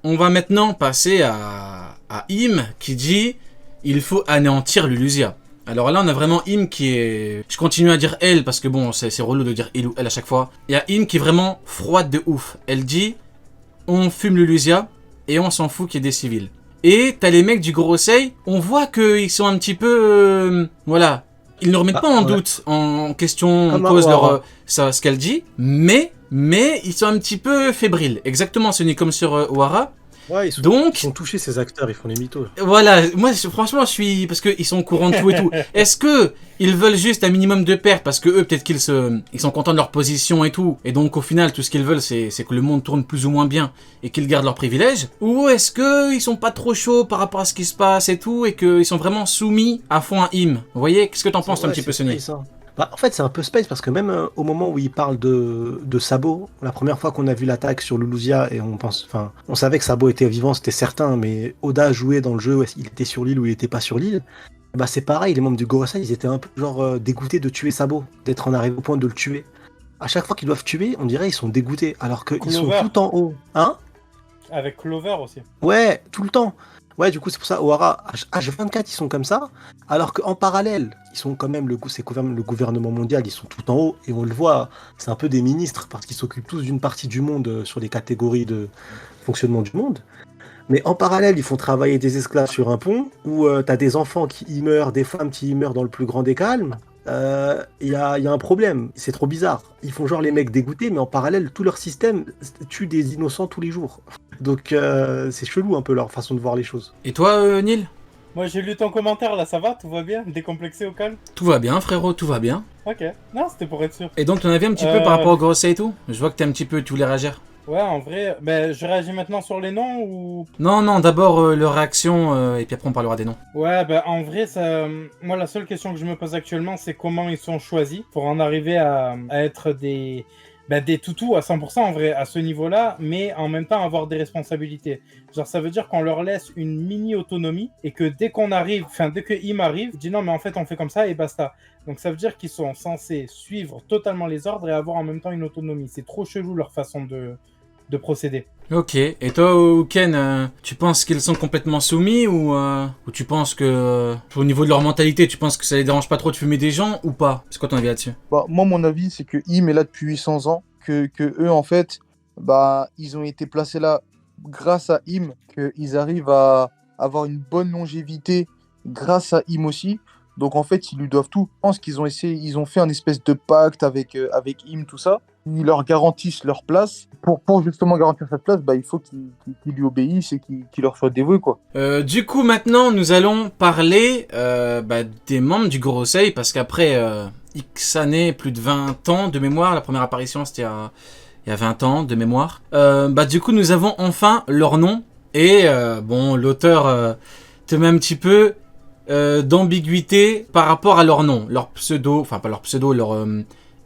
On va maintenant passer à Im qui dit il faut anéantir Lulusia. Alors là, on a vraiment Im qui est... Je continue à dire elle parce que bon, c'est relou de dire il ou elle à chaque fois. Il y a Im qui est vraiment froide de ouf. Elle dit on fume Lulusia et on s'en fout qu'il y ait des civils. Et t'as les mecs du Gorosei, on voit qu'ils sont un petit peu... voilà. Ils ne remettent pas en doute, en question, en cause ce qu'elle dit, mais ils sont un petit peu fébriles. Exactement, ce n'est comme sur Ohara. Ouais, ils sont touchés, ces acteurs, ils font des mythos. Voilà, moi franchement je suis... Parce qu'ils sont au courant de tout et tout. Est-ce que ils veulent juste un minimum de pertes parce que eux peut-être qu'ils sont contents de leur position et tout. Et donc au final tout ce qu'ils veulent c'est que le monde tourne plus ou moins bien et qu'ils gardent leurs privilèges. Ou est-ce qu'ils sont pas trop chauds par rapport à ce qui se passe et tout et qu'ils sont vraiment soumis à fond à Im. Vous voyez, qu'est-ce que t'en penses un petit peu Sony? Bah, en fait, c'est un peu space parce que même au moment où il parle de Sabo, la première fois qu'on a vu l'attaque sur Lulusia et on savait que Sabo était vivant, c'était certain, mais Oda jouait dans le jeu, il était sur l'île ou il était pas sur l'île. Bah c'est pareil, les membres du Gorosei, ils étaient un peu genre dégoûtés de tuer Sabo, d'être en arrivé au point de le tuer. À chaque fois qu'ils doivent tuer, on dirait ils sont dégoûtés, alors qu'ils sont tout en haut, hein? Avec Clover aussi. Ouais, tout le temps. Ouais, du coup, c'est pour ça, Ohara, H24, ils sont comme ça, alors qu'en parallèle, ils sont quand même, c'est quand même le gouvernement mondial, ils sont tout en haut, et on le voit, c'est un peu des ministres, parce qu'ils s'occupent tous d'une partie du monde sur les catégories de fonctionnement du monde. Mais en parallèle, ils font travailler des esclaves sur un pont, où t'as des enfants qui y meurent, des femmes qui y meurent dans le plus grand des calmes. Il y a un problème, c'est trop bizarre. Ils font genre les mecs dégoûtés, mais en parallèle, tout leur système tue des innocents tous les jours. Donc c'est chelou un peu leur façon de voir les choses. Et toi, Neil? Moi j'ai lu ton commentaire là, ça va? Tout va bien? Décomplexé au calme? Tout va bien, frérot, tout va bien. Ok, non, c'était pour être sûr. Et donc, t'en avais un petit peu par rapport au Gorosei et tout? Je vois que tu voulais réagir. Ouais, en vrai, je réagis maintenant sur les noms ou... Non, d'abord leur réaction, et puis après on parlera des noms. Ouais, en vrai, moi la seule question que je me pose actuellement, c'est comment ils sont choisis pour en arriver à être des toutous à 100% en vrai, à ce niveau-là, mais en même temps avoir des responsabilités. Genre, ça veut dire qu'on leur laisse une mini-autonomie et que dès que Im arrive, dit non, mais en fait, on fait comme ça et basta. Donc, ça veut dire qu'ils sont censés suivre totalement les ordres et avoir en même temps une autonomie. C'est trop chelou leur façon de procéder. Ok, et toi, Ken, tu penses qu'ils sont complètement soumis ou tu penses que, au niveau de leur mentalité, tu penses que ça les dérange pas trop de fumer des gens ou pas? C'est quoi ton avis là-dessus? Bah, moi, mon avis, c'est que Im est là depuis 800 ans, que eux, en fait, ils ont été placés là grâce à Im, qu'ils arrivent à avoir une bonne longévité grâce à Im aussi. Donc, en fait, ils lui doivent tout. Je pense ils ont fait un espèce de pacte avec Im, tout ça. Ils leur garantissent leur place. Pour justement garantir cette place, il faut qu'ils lui obéissent et qu'ils leur soient dévoués, quoi. Du coup, maintenant, nous allons parler des membres du Gorosei, parce qu'après X années, plus de 20 ans de mémoire, la première apparition c'était il y a 20 ans de mémoire, du coup, nous avons enfin leur nom, et l'auteur te met un petit peu d'ambiguïté par rapport à leur nom, leur pseudo, enfin pas leur pseudo, leur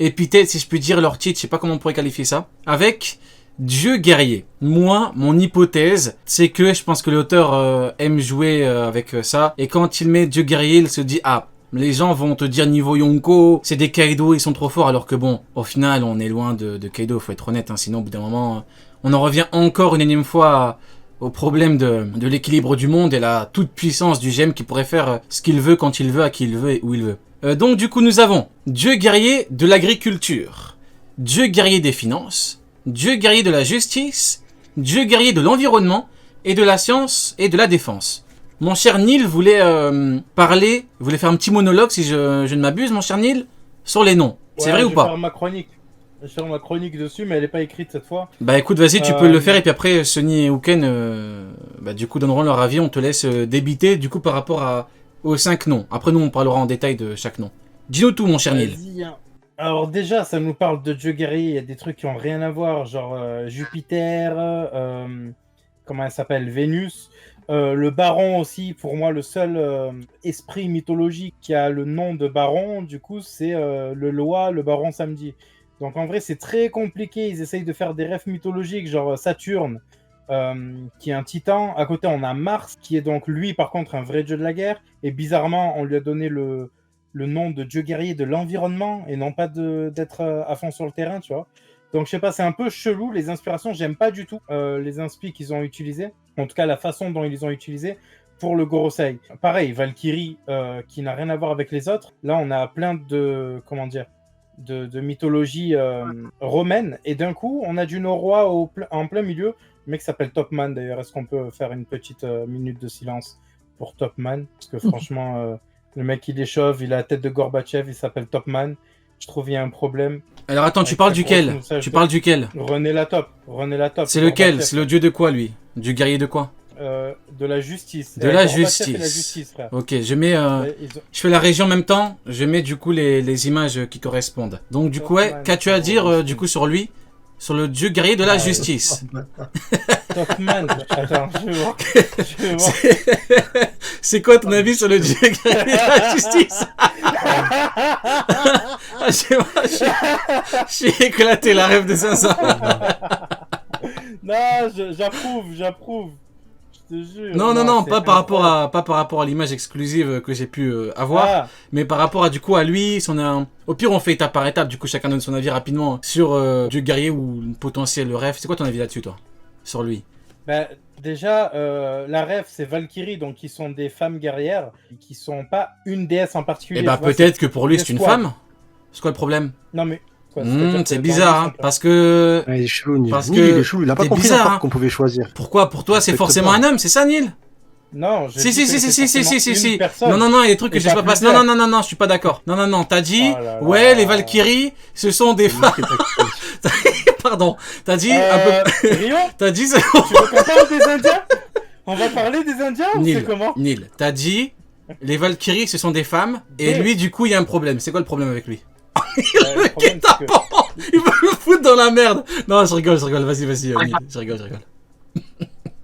épithète, si je puis dire, leur titre, je sais pas comment on pourrait qualifier ça, avec Dieu guerrier. Moi, mon hypothèse, c'est que je pense que l'auteur aime jouer avec ça, et quand il met Dieu guerrier, il se dit ah, les gens vont te dire niveau Yonko, c'est des Kaido, ils sont trop forts, alors que bon, au final, on est loin de Kaido, faut être honnête, hein, sinon au bout d'un moment, on en revient encore une énième fois au problème de l'équilibre du monde et la toute puissance du gemme qui pourrait faire ce qu'il veut, quand il veut, à qui il veut et où il veut. Donc du coup, nous avons Dieu guerrier de l'agriculture, Dieu guerrier des finances, Dieu guerrier de la justice, Dieu guerrier de l'environnement et de la science et de la défense. Mon cher Neil voulait faire un petit monologue, si je ne m'abuse, mon cher Neil, sur les noms. C'est vrai ou pas? Je vais faire ma chronique dessus, mais elle n'est pas écrite cette fois. Bah écoute, vas-y, tu peux le faire, et puis après, Sonny et Uken, du coup, donneront leur avis, on te laisse débiter, du coup, par rapport aux 5 noms. Après, nous, on parlera en détail de chaque nom. Dis-nous tout, mon cher Neil. Hein. Alors déjà, ça nous parle de dieu guerrier, il y a des trucs qui n'ont rien à voir, genre Jupiter, comment elle s'appelle, Vénus, le baron aussi, pour moi, le seul esprit mythologique qui a le nom de baron, du coup, c'est le baron samedi. Donc en vrai, c'est très compliqué. Ils essayent de faire des rêves mythologiques, genre Saturne, qui est un titan. À côté, on a Mars, qui est donc lui, par contre, un vrai dieu de la guerre. Et bizarrement, on lui a donné le nom de dieu guerrier de l'environnement et non pas d'être à fond sur le terrain, tu vois. Donc je sais pas, c'est un peu chelou, les inspirations, j'aime pas du tout les inspi qu'ils ont utilisés, en tout cas la façon dont ils les ont utilisés pour le Gorosei. Pareil, Valkyrie qui n'a rien à voir avec les autres, là on a plein de, comment dire, de mythologie romaine, et d'un coup on a du Norrois en plein milieu, le mec s'appelle Topman d'ailleurs, est-ce qu'on peut faire une petite minute de silence pour Topman, parce que franchement, le mec il est chauve, il a la tête de Gorbatchev, il s'appelle Topman. Je trouve qu'il y a un problème. Alors attends, tu parles duquel? Tu parles duquel? René Latop. C'est lequel? C'est le dieu de quoi, lui? Du guerrier de quoi? De la justice. De la Gorbatchev et la justice. justice, frère. Ok, je mets... Je fais la région en même temps, je mets du coup les images qui correspondent. Donc du coup, ouais, qu'as-tu à dire du coup sur lui? Sur le dieu guerrier de la justice. Topman. Attends, je vais voir. Je vais voir. C'est quoi ton avis sur le dieu guerrier de la justice? Je suis éclaté, la rêve de 500. Non, j'approuve. Je te jure. Non, pas par rapport à l'image exclusive que j'ai pu avoir, mais par rapport à du coup à lui, au pire on fait étape par étape, du coup chacun donne son avis rapidement sur Dieu guerrier ou potentiel rêve. C'est quoi ton avis là-dessus toi? Sur lui? Ben, déjà, la ref, c'est Valkyrie, donc qui sont des femmes guerrières, qui sont pas une déesse en particulier. Et bah peut-être que pour lui c'est une femme. C'est quoi le problème? Non mais... c'est bizarre, hein, parce que... Ouais, il est chelou, Neil. Parce Neil, que... il est chelou, il a pas compris bizarre, encore qu'on pouvait choisir. Pourquoi? Pour toi c'est forcément un homme, c'est ça Neil? Non, je Si. si. Non, il y a des trucs que je sais pas passer. Non, je suis pas d'accord. Non, t'as dit, ouais, les Valkyries, ce sont des femmes. Pardon, t'as dit Rio, t'as dit... tu veux qu'on parle des Indiens? On va parler des Indiens ou c'est comment? Neil, t'as dit, les Valkyries, ce sont des femmes, et lui, du coup, il y a un problème. C'est quoi le problème avec lui? Il veut me foutre dans la merde. Non, je rigole, vas-y, Neil, je rigole.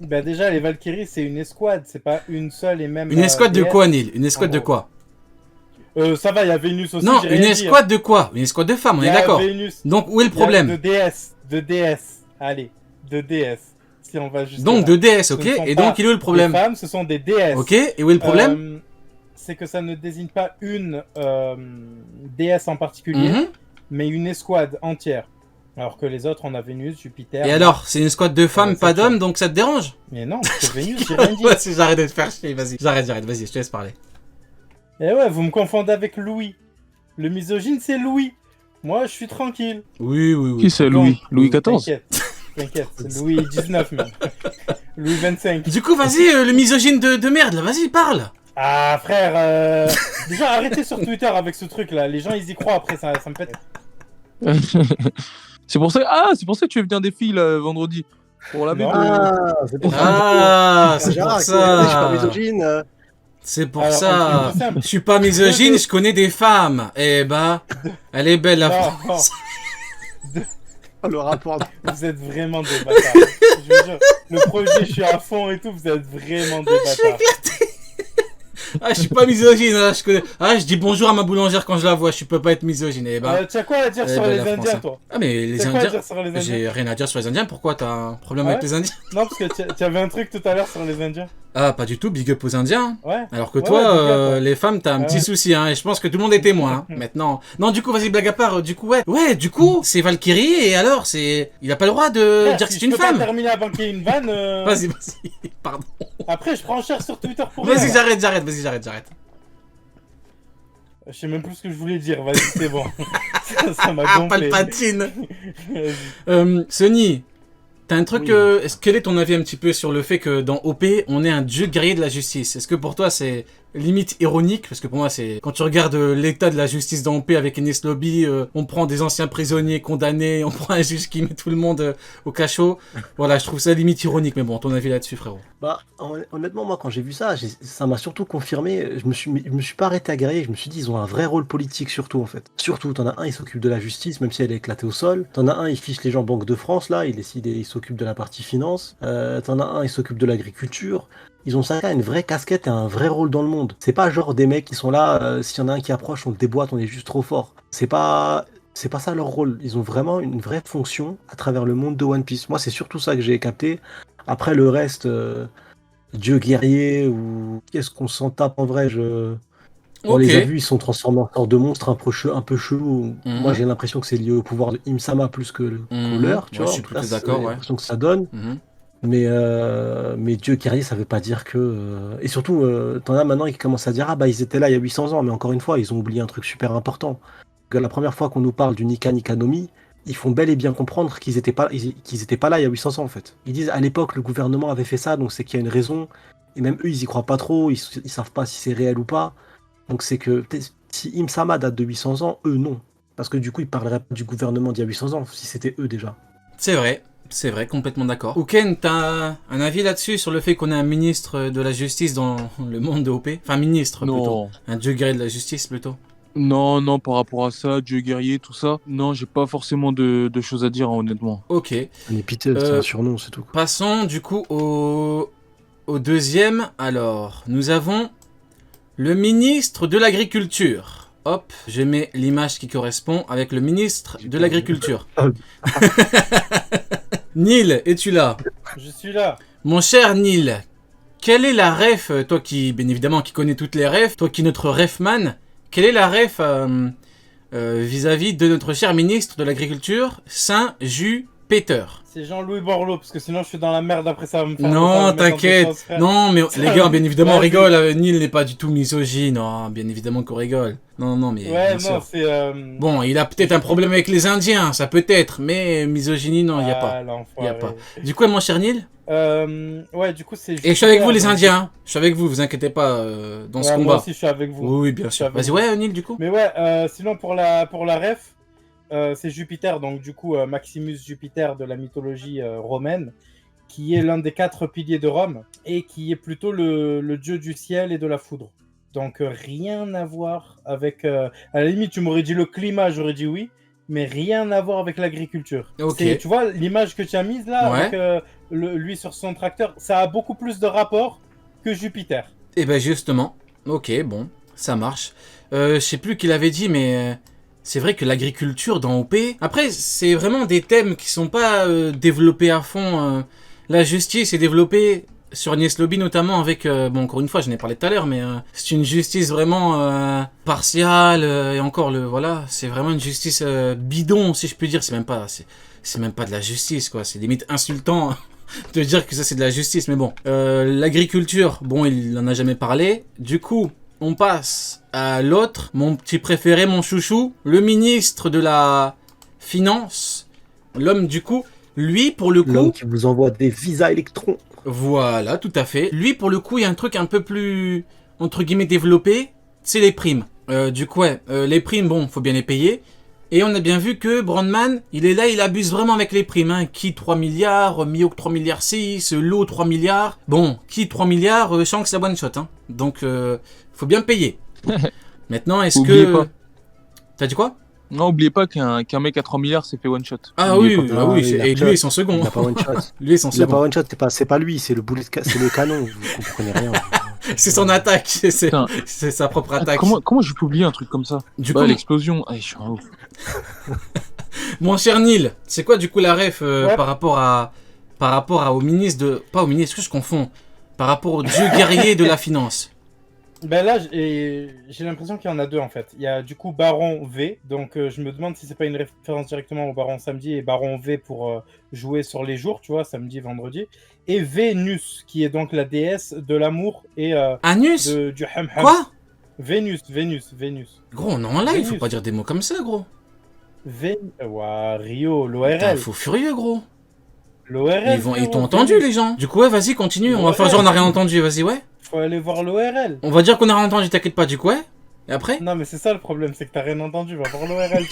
Bah déjà, les Valkyries, c'est une escouade, c'est pas une seule et même... Une escouade de quoi, Neil? Une escouade de quoi? Ça va, il y a Vénus aussi. Non, une escouade de quoi? Une escouade de femmes, on est d'accord. Donc, où est le problème? De DS. Allez, de DS. Si on va juste. Donc, de DS, ok. Et donc, il est où le problème? Les femmes, ce sont des DS. Ok, et où est le problème? C'est que ça ne désigne pas une déesse en particulier, mais une escouade entière. Alors que les autres, on a Vénus, Jupiter... Et alors, c'est une squad de femmes, pas d'hommes, donc ça te dérange? Mais non, c'est Vénus, j'ai rien dit. Vas-y, j'arrête de te faire chier, vas-y. J'arrête, vas-y, je te laisse parler. Eh ouais, vous me confondez avec Louis. Le misogyne, c'est Louis. Moi, je suis tranquille. Oui. Qui c'est Louis? Louis XIV? T'inquiète, c'est Louis XIX même. Louis XXV. Du coup, vas-y, le misogyne de merde, là, vas-y, parle. Ah, frère, déjà, arrêtez sur Twitter avec ce truc-là. Les gens, ils y croient après, ça me pète. C'est pour ça que tu veux venir des filles là, vendredi. Pour la bébé. C'est pour ça. C'est pour Je suis pas ça. misogyne. C'est pour ça. Je suis pas misogyne, je connais des femmes. Eh bah, elle est belle la France. Le rapport. Vous êtes vraiment des bâtards. Je vous jure, le projet, je suis à fond et tout, vous êtes vraiment des bâtards. Ah, je suis pas misogyne, hein, je dis bonjour à ma boulangère quand je la vois, je peux pas être misogyne. Eh ben, tu as quoi à dire sur les Indiens, toi? Ah, mais les Indiens. J'ai rien à dire sur les Indiens, pourquoi t'as un problème avec les Indiens? Non, parce que tu avais un truc tout à l'heure sur les Indiens. Ah, pas du tout, big up aux Indiens. Ouais. Alors que toi, les femmes, t'as un petit souci, hein, et je pense que tout le monde est témoin, hein, maintenant. Non, du coup, vas-y, blague à part, du coup, ouais, du coup, c'est Valkyrie, et alors, il a pas le droit de dire que c'est une femme. Je peux pas terminer avant qu'il y ait une vanne. Vas-y, pardon. Après, je prends cher sur Twitter pour Vas-y, j'arrête. Je sais même plus ce que je voulais dire, vas-y, c'est bon. ça m'a gonflé. Palpatine. Sony, t'as un truc, quel est ton avis un petit peu sur le fait que dans OP, on est un dieu guerrier de la justice? Est-ce que pour toi c'est limite ironique? Parce que pour moi c'est, quand tu regardes l'état de la justice dans OP avec Enies Lobby, on prend des anciens prisonniers condamnés, on prend un juge qui met tout le monde au cachot. Voilà, je trouve ça limite ironique, mais bon, ton avis là-dessus, frérot? Bah, honnêtement, moi quand j'ai vu ça, ça m'a surtout confirmé, je me suis pas arrêté à guerrier, je me suis dit ils ont un vrai rôle politique surtout en fait. Surtout, t'en as un, il s'occupe de la justice, même si elle est éclatée au sol. T'en as un, il fiche les gens Banque de France, là, il s'occupe de la partie finance. T'en as un, il s'occupe de l'agriculture. Ils ont chacun une vraie casquette et un vrai rôle dans le monde. C'est pas genre des mecs qui sont là, s'il y en a un qui approche, on le déboîte, on est juste trop fort. C'est pas ça leur rôle. Ils ont vraiment une vraie fonction à travers le monde de One Piece. Moi, c'est surtout ça que j'ai capté. Après, le reste, dieu guerrier ou qu'est-ce qu'on s'en tape en vrai, On Ok. les a vus, ils sont transformés en sorte de monstres un peu chelous. Mhm. Moi, j'ai l'impression que c'est lié au pouvoir de Im-sama plus qu'au leur, tu Ouais, je vois. En suis tout cas, plutôt c'est d'accord, ouais. l'impression que ça donne. Mhm. Mais Dieu guerrier, ça veut pas dire que. Et surtout, t'en as maintenant qui commencent à dire ah bah ils étaient là il y a 800 ans, mais encore une fois, ils ont oublié un truc super important. Que la première fois qu'on nous parle du Nika Nikanomi, ils font bel et bien comprendre qu'ils étaient pas là il y a 800 ans en fait. Ils disent à l'époque le gouvernement avait fait ça, donc c'est qu'il y a une raison. Et même eux, ils y croient pas trop, ils savent pas si c'est réel ou pas. Donc c'est que si Im-sama date de 800 ans, eux non. Parce que du coup, ils parleraient pas du gouvernement d'il y a 800 ans, si c'était eux déjà. C'est vrai, complètement d'accord. Ouken, t'as un avis là-dessus sur le fait qu'on ait un ministre de la justice dans le monde de OP? Enfin, ministre plutôt. Non. Un dieu guerrier de la justice plutôt. Non, non, par rapport à ça, Dieu guerrier, tout ça, non, j'ai pas forcément de choses à dire, hein, honnêtement. Ok. Un épithète, c'est un surnom, c'est tout. Quoi. Passons du coup au deuxième. Alors, nous avons le ministre de l'Agriculture. Hop, je mets l'image qui correspond avec le ministre de l'Agriculture. Neil, es-tu là? Je suis là. Mon cher Neil, quelle est la ref, toi qui, bien évidemment, qui connais toutes les refs, toi qui es notre refman, quelle est la ref vis-à-vis de notre cher ministre de l'Agriculture, Saint-Jupiter? C'est Jean-Louis Borloo, parce que sinon je suis dans la merde après ça va me faire. ça va Non, me mettre dans des t'inquiète. choses, frère. Non, mais les gars, bien évidemment, on Vas-y. rigole. Neil n'est pas du tout misogyne. Non, bien évidemment qu'on rigole. Non, non, mais Ouais, bien non, sûr. c'est. Bon, il a peut-être un problème avec les Indiens, ça peut être, mais misogynie, non, il n'y a pas. l'enfoiré. Y a pas. Du coup, mon cher Neil, Ouais, du coup, c'est. et je suis avec vous, les donc- Indiens. Hein. Je suis avec vous, vous inquiétez pas dans ce Ouais, combat. Moi aussi, je suis avec vous. Oui, oui, bien sûr. avec Vas-y, vous. ouais, Neil, du coup. Mais ouais, sinon pour la ref, c'est Jupiter, donc du coup Maximus Jupiter de la mythologie romaine, qui est l'un des 4 piliers de Rome et qui est plutôt le dieu du ciel et de la foudre. Donc rien à voir avec. À la limite, tu m'aurais dit le climat, j'aurais dit oui, mais rien à voir avec l'agriculture. Ok. Tu vois l'image que tu as mise là, Ouais. avec lui sur son tracteur, ça a beaucoup plus de rapport que Jupiter. Et ben justement, ok, bon, ça marche. Je sais plus qui l'avait dit, mais c'est vrai que l'agriculture dans OP... Après, c'est vraiment des thèmes qui sont pas développés à fond. La justice est développée sur Agnès Lobby notamment avec... bon, encore une fois, je n'ai parlé tout à l'heure, mais c'est une justice vraiment partiale. Et encore, voilà, c'est vraiment une justice bidon, si je puis dire. C'est même pas de la justice, quoi. C'est limite insultant de dire que ça, c'est de la justice. Mais bon, l'agriculture, bon, il n'en a jamais parlé. Du coup... On passe à l'autre, mon petit préféré, mon chouchou, le ministre de la Finance, l'homme du coup, lui pour le L'homme coup, qui vous envoie des visas électrons. voilà, tout à fait, lui pour le coup, il y a un truc un peu plus, entre guillemets, développé, c'est les primes. Du coup, ouais, les primes, bon, faut bien les payer, et on a bien vu que Brandman, il est là, il abuse vraiment avec les primes, hein. Qui 3 milliards, Mihawk 3 milliards 6, Lo 3 milliards, bon, qui 3 milliards, Shanks la one shot, hein. Donc, faut bien payer. Maintenant, est-ce Oubliez que... pas. T'as dit quoi? Non, oubliez pas qu'un mec à 3 milliards s'est fait one shot. Ah Oubliez oui, pas. ah oui, il a et shot. lui et son second. Il n'a pas one shot. Lui et son Il n'a pas second. one shot, c'est pas lui, c'est c'est le canon. Vous comprenez rien. C'est son attaque, c'est Putain. sa propre Ah, attaque. comment je peux oublier un truc comme ça? Du Bah, coup, l'explosion. Ah, je suis un ouf. mon cher Neil, c'est quoi du coup la ref Ouais. par rapport au ministre de... Pas au ministre, est-ce que je confonds? Par rapport au dieu guerrier de la finance. Ben là, j'ai l'impression qu'il y en a deux en fait. Il y a du coup Baron V, donc je me demande si c'est pas une référence directement au Baron samedi et Baron V pour jouer sur les jours, tu vois, samedi, vendredi. Et Vénus, qui est donc la déesse de l'amour et Anus? du ham-ham. Quoi? Vénus. Gros, on est en live, faut Vénus. pas dire des mots comme ça, gros. Ouah, Rio, Putain, l'ORL. faut furieux, gros. L'ORL. Ils t'ont entendu, les gens. Du coup, ouais, vas-y, continue. On va faire genre on n'a rien entendu, vas-y, ouais. Faut aller voir l'ORL. On va dire qu'on a rien entendu, t'inquiète pas, du coup, ouais. Et après? Non, mais c'est ça le problème, c'est que t'as rien entendu. Va voir l'ORL.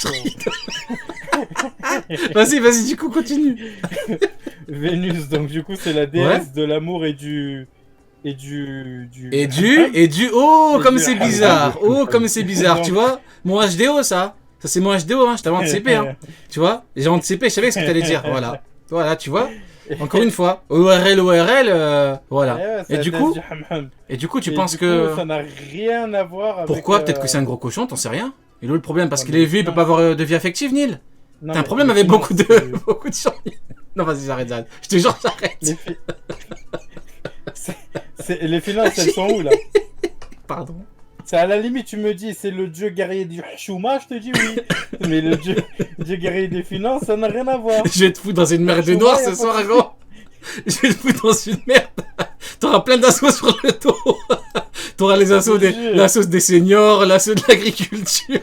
Vas-y, du coup, continue. Vénus, donc du coup, c'est la déesse de l'amour et du. Oh, Et comme du- c'est bizarre. Oh, comme c'est bizarre, tu vois. Mon HDO, ça. Ça, c'est mon HDO, hein. Je t'avais anticipé, hein. Tu vois. J'ai anticipé, je savais ce que t'allais dire. Voilà. Voilà, tu vois. Encore une fois. ORL, voilà. Ouais, c'est Et la du déesse coup, du ham-ham. tu Et penses du que... coup, ça n'a rien à voir avec. Pourquoi? Peut-être que c'est un gros cochon, t'en sais rien. Et là, le problème, parce Ouais, qu'il mais est vu, il peut non. pas avoir de vie affective, Neil. Non, T'as un mais problème les avec finances, beaucoup de c'est- beaucoup de gens. Non, vas-y, j'arrête. Je te jure, j'arrête. Les, les finances, elles sont où là? Pardon. C'est à la limite, tu me dis, c'est le dieu guerrier du chouma, je te dis oui. Mais le dieu guerrier des finances, ça n'a rien à voir. Je vais te foutre dans une merde de Chouma, noir y a ce pas soir, de gros. Je vais te foutre dans une merde. T'auras plein d'assauts sur le dos. T'auras les assauts Je te jure. l'assaut des seniors, l'assaut de l'agriculture.